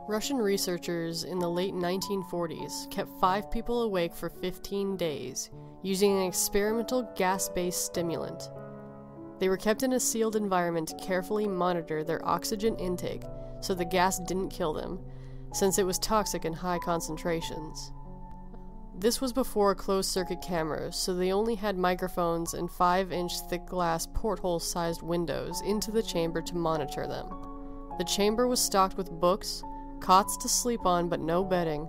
Russian researchers in the late 1940s kept 5 people awake for 15 days using an experimental gas-based stimulant. They were kept in a sealed environment to carefully monitor their oxygen intake so the gas didn't kill them, since it was toxic in high concentrations. This was before closed-circuit cameras, so they only had microphones and 5-inch thick glass porthole-sized windows into the chamber to monitor them. The chamber was stocked with books, cots to sleep on but no bedding,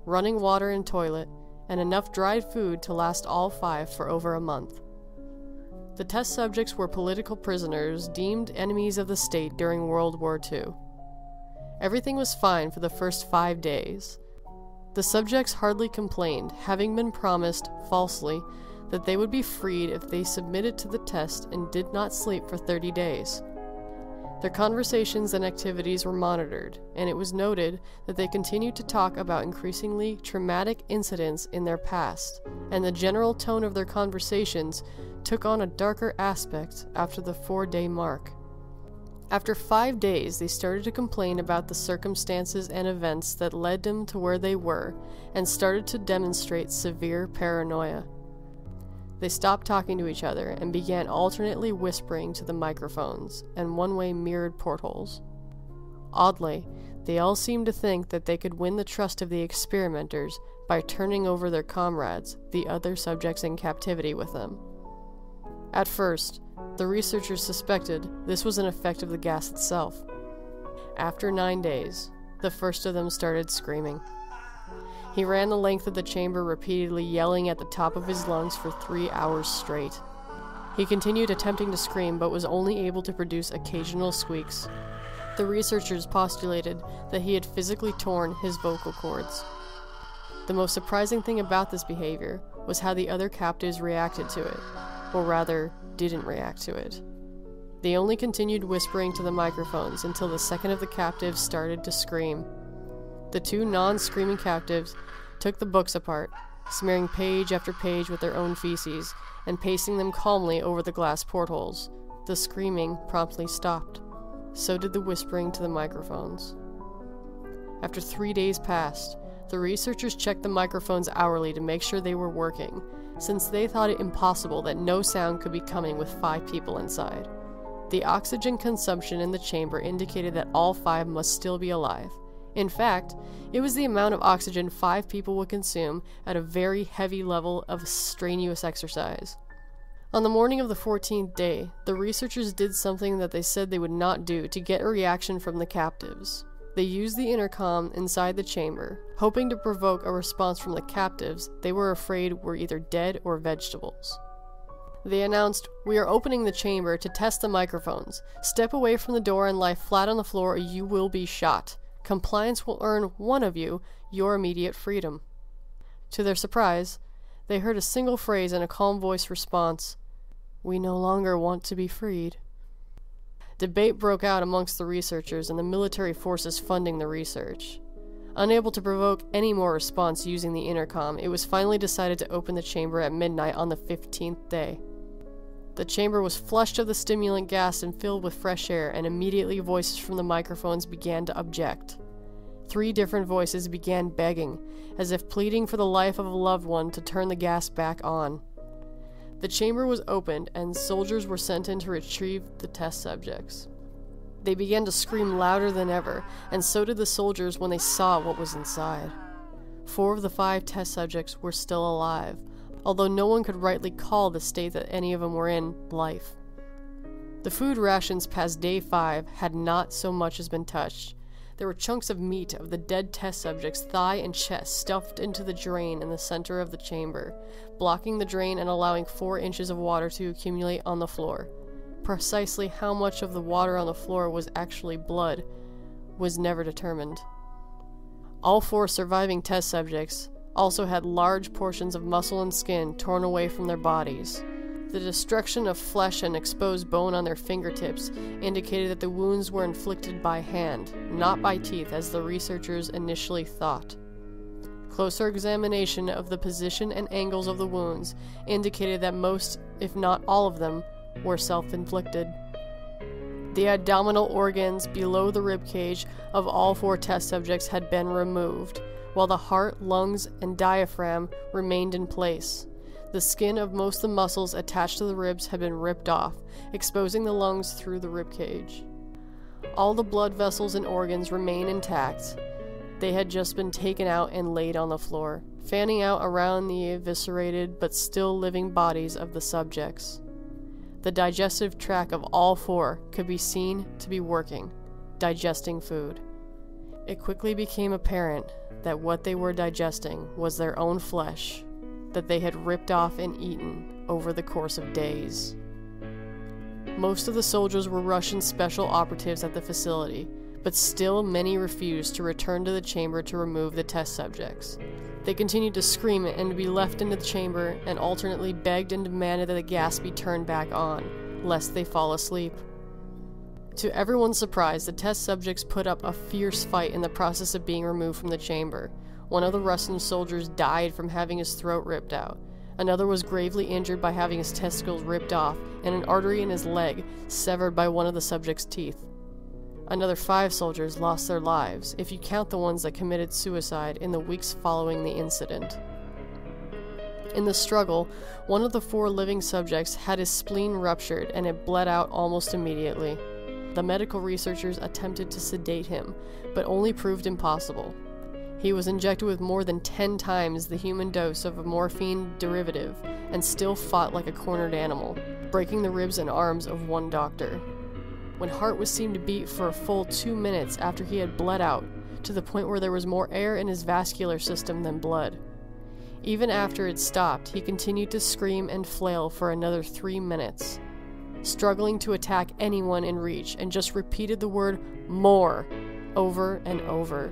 running water and toilet, and enough dried food to last all 5 for over a month. The test subjects were political prisoners deemed enemies of the state during World War II. Everything was fine for the first 5 days. The subjects hardly complained, having been promised, falsely, that they would be freed if they submitted to the test and did not sleep for 30 days. Their conversations and activities were monitored, and it was noted that they continued to talk about increasingly traumatic incidents in their past, and the general tone of their conversations took on a darker aspect after the 4-day mark. After 5 days, they started to complain about the circumstances and events that led them to where they were, and started to demonstrate severe paranoia. They stopped talking to each other and began alternately whispering to the microphones and one-way mirrored portholes. Oddly, they all seemed to think that they could win the trust of the experimenters by turning over their comrades, the other subjects in captivity, with them. At first, the researchers suspected this was an effect of the gas itself. After 9 days, the first of them started screaming. He ran the length of the chamber repeatedly yelling at the top of his lungs for 3 hours straight. He continued attempting to scream but was only able to produce occasional squeaks. The researchers postulated that he had physically torn his vocal cords. The most surprising thing about this behavior was how the other captives reacted to it, or rather, didn't react to it. They only continued whispering to the microphones until the second of the captives started to scream. The 2 non-screaming captives took the books apart, smearing page after page with their own feces, and pasting them calmly over the glass portholes. The screaming promptly stopped. So did the whispering to the microphones. After 3 days passed, the researchers checked the microphones hourly to make sure they were working, since they thought it impossible that no sound could be coming with 5 people inside. The oxygen consumption in the chamber indicated that all 5 must still be alive. In fact, it was the amount of oxygen 5 people would consume at a very heavy level of strenuous exercise. On the morning of the 14th day, the researchers did something that they said they would not do to get a reaction from the captives. They used the intercom inside the chamber, hoping to provoke a response from the captives they were afraid were either dead or vegetables. They announced, "We are opening the chamber to test the microphones. Step away from the door and lie flat on the floor or you will be shot. Compliance will earn one of you your immediate freedom." To their surprise, they heard a single phrase in a calm voice response, "We no longer want to be freed." Debate broke out amongst the researchers and the military forces funding the research. Unable to provoke any more response using the intercom, it was finally decided to open the chamber at midnight on the 15th day. The chamber was flushed of the stimulant gas and filled with fresh air, and immediately voices from the microphones began to object. 3 different voices began begging, as if pleading for the life of a loved one, to turn the gas back on. The chamber was opened, and soldiers were sent in to retrieve the test subjects. They began to scream louder than ever, and so did the soldiers when they saw what was inside. 4 of the 5 test subjects were still alive, although no one could rightly call the state that any of them were in life. The food rations past day 5 had not so much as been touched. There were chunks of meat of the dead test subjects' thigh and chest stuffed into the drain in the center of the chamber, blocking the drain and allowing 4 inches of water to accumulate on the floor. Precisely how much of the water on the floor was actually blood was never determined. All 4 surviving test subjects also had large portions of muscle and skin torn away from their bodies. The destruction of flesh and exposed bone on their fingertips indicated that the wounds were inflicted by hand, not by teeth as the researchers initially thought. Closer examination of the position and angles of the wounds indicated that most, if not all of them, were self-inflicted. The abdominal organs below the ribcage of all 4 test subjects had been removed, while the heart, lungs, and diaphragm remained in place. The skin of most of the muscles attached to the ribs had been ripped off, exposing the lungs through the ribcage. All the blood vessels and organs remain intact. They had just been taken out and laid on the floor, fanning out around the eviscerated but still living bodies of the subjects. The digestive tract of all 4 could be seen to be working, digesting food. It quickly became apparent that what they were digesting was their own flesh that they had ripped off and eaten over the course of days. Most of the soldiers were Russian special operatives at the facility, but still many refused to return to the chamber to remove the test subjects. They continued to scream and to be left in the chamber, and alternately begged and demanded that the gas be turned back on, lest they fall asleep. To everyone's surprise, the test subjects put up a fierce fight in the process of being removed from the chamber. One of the Russian soldiers died from having his throat ripped out. Another was gravely injured by having his testicles ripped off, and an artery in his leg severed by one of the subject's teeth. Another 5 soldiers lost their lives, if you count the ones that committed suicide in the weeks following the incident. In the struggle, one of the 4 living subjects had his spleen ruptured and it bled out almost immediately. The medical researchers attempted to sedate him, but only proved impossible. He was injected with more than 10 times the human dose of a morphine derivative and still fought like a cornered animal, breaking the ribs and arms of one doctor. When heart was seen to beat for a full 2 minutes after he had bled out, to the point where there was more air in his vascular system than blood. Even after it stopped, he continued to scream and flail for another 3 minutes, struggling to attack anyone in reach, and just repeated the word "more" over and over,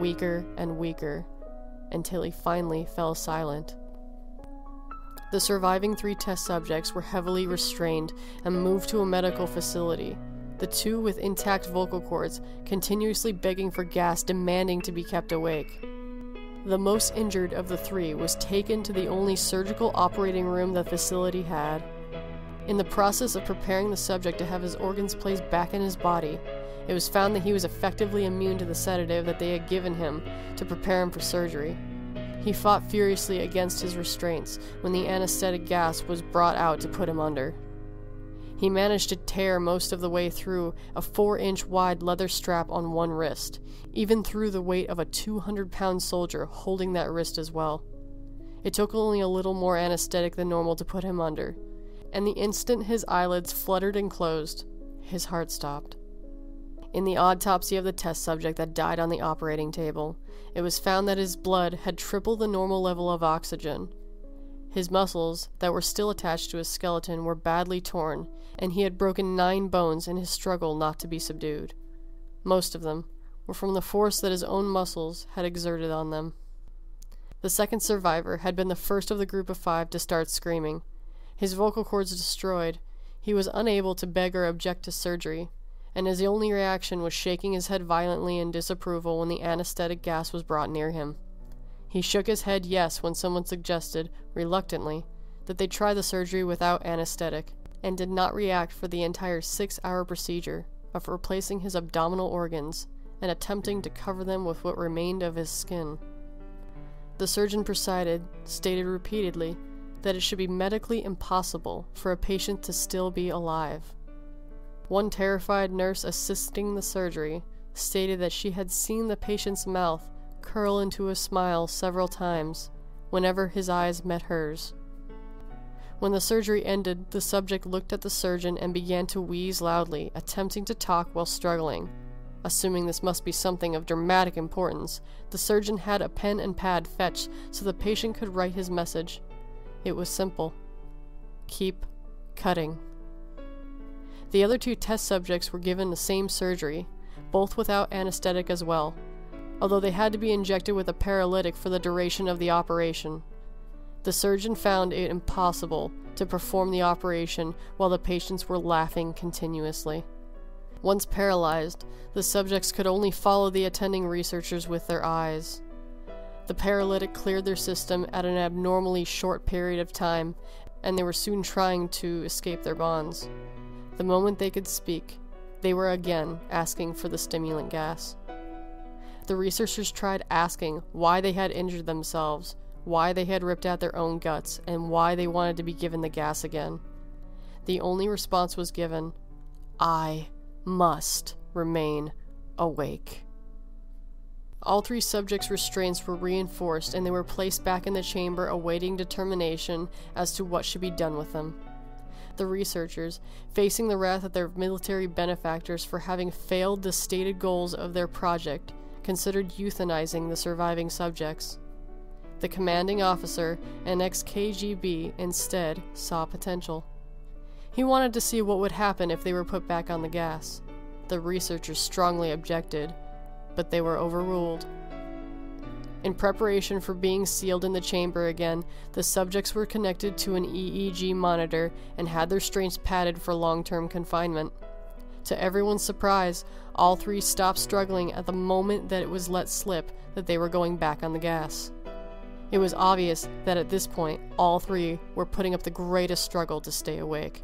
weaker and weaker, until he finally fell silent. The surviving 3 test subjects were heavily restrained and moved to a medical facility, the 2 with intact vocal cords continuously begging for gas, demanding to be kept awake. The most injured of the 3 was taken to the only surgical operating room the facility had. In the process of preparing the subject to have his organs placed back in his body, it was found that he was effectively immune to the sedative that they had given him to prepare him for surgery. He fought furiously against his restraints when the anesthetic gas was brought out to put him under. He managed to tear most of the way through a 4-inch wide leather strap on one wrist, even through the weight of a 200-pound soldier holding that wrist as well. It took only a little more anesthetic than normal to put him under, and the instant his eyelids fluttered and closed, his heart stopped. In the autopsy of the test subject that died on the operating table, it was found that his blood had tripled the normal level of oxygen. His muscles, that were still attached to his skeleton, were badly torn, and he had broken 9 bones in his struggle not to be subdued. Most of them were from the force that his own muscles had exerted on them. The second survivor had been the first of the group of 5 to start screaming. His vocal cords destroyed, he was unable to beg or object to surgery, and his only reaction was shaking his head violently in disapproval when the anesthetic gas was brought near him. He shook his head yes when someone suggested, reluctantly, that they try the surgery without anesthetic, and did not react for the entire 6-hour procedure of replacing his abdominal organs and attempting to cover them with what remained of his skin. The surgeon presided, stated repeatedly, that it should be medically impossible for a patient to still be alive. One terrified nurse assisting the surgery stated that she had seen the patient's mouth curl into a smile several times whenever his eyes met hers. When the surgery ended, the subject looked at the surgeon and began to wheeze loudly, attempting to talk while struggling. Assuming this must be something of dramatic importance, the surgeon had a pen and pad fetched so the patient could write his message. It was simple. Keep cutting. The other 2 test subjects were given the same surgery, both without anesthetic as well, although they had to be injected with a paralytic for the duration of the operation. The surgeon found it impossible to perform the operation while the patients were laughing continuously. Once paralyzed, the subjects could only follow the attending researchers with their eyes. The paralytic cleared their system at an abnormally short period of time, and they were soon trying to escape their bonds. The moment they could speak, they were again asking for the stimulant gas. The researchers tried asking why they had injured themselves, why they had ripped out their own guts, and why they wanted to be given the gas again. The only response was given, "I must remain awake." All 3 subjects' restraints were reinforced, and they were placed back in the chamber awaiting determination as to what should be done with them. The researchers, facing the wrath of their military benefactors for having failed the stated goals of their project, considered euthanizing the surviving subjects. The commanding officer, an ex-KGB, instead saw potential. He wanted to see what would happen if they were put back on the gas. The researchers strongly objected, but they were overruled. In preparation for being sealed in the chamber again, the subjects were connected to an EEG monitor and had their restraints padded for long-term confinement. To everyone's surprise, all 3 stopped struggling at the moment that it was let slip that they were going back on the gas. It was obvious that at this point, all 3 were putting up the greatest struggle to stay awake.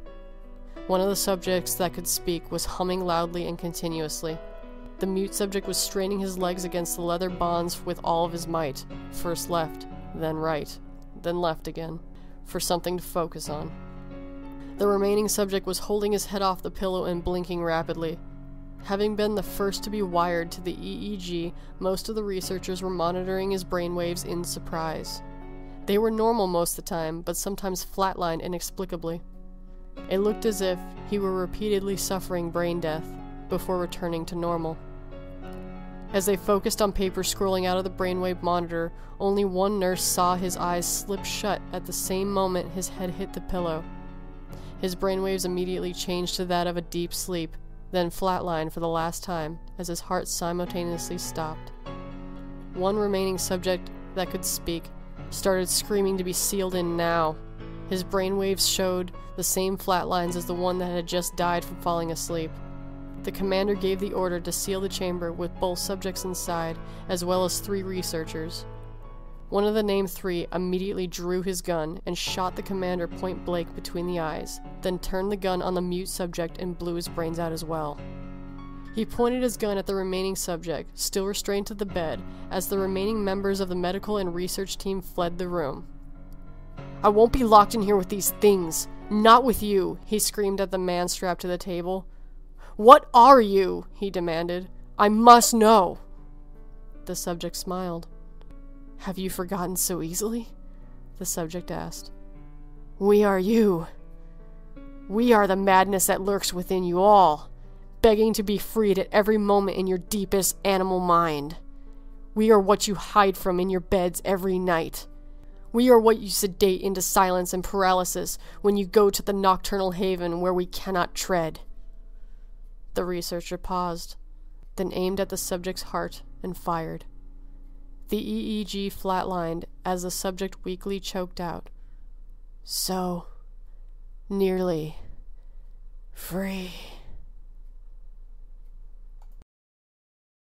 One of the subjects that could speak was humming loudly and continuously. The mute subject was straining his legs against the leather bonds with all of his might, first left, then right, then left again, for something to focus on. The remaining subject was holding his head off the pillow and blinking rapidly. Having been the first to be wired to the EEG, most of the researchers were monitoring his brainwaves in surprise. They were normal most of the time, but sometimes flatlined inexplicably. It looked as if he were repeatedly suffering brain death before returning to normal. As they focused on papers scrolling out of the brainwave monitor, only one nurse saw his eyes slip shut at the same moment his head hit the pillow. His brainwaves immediately changed to that of a deep sleep, then flatlined for the last time as his heart simultaneously stopped. One remaining subject that could speak started screaming to be sealed in now. His brainwaves showed the same flatlines as the one that had just died from falling asleep. The commander gave the order to seal the chamber with both subjects inside, as well as 3 researchers. One of the named 3 immediately drew his gun and shot the commander point blank between the eyes, then turned the gun on the mute subject and blew his brains out as well. He pointed his gun at the remaining subject, still restrained to the bed, as the remaining members of the medical and research team fled the room. "I won't be locked in here with these things! Not with you!" he screamed at the man strapped to the table. "What are you?" he demanded. "I must know." The subject smiled. "Have you forgotten so easily?" the subject asked. "We are you. We are the madness that lurks within you all, begging to be freed at every moment in your deepest animal mind. We are what you hide from in your beds every night. We are what you sedate into silence and paralysis when you go to the nocturnal haven where we cannot tread." The researcher paused, then aimed at the subject's heart and fired. The EEG flatlined as the subject weakly choked out, "So nearly free."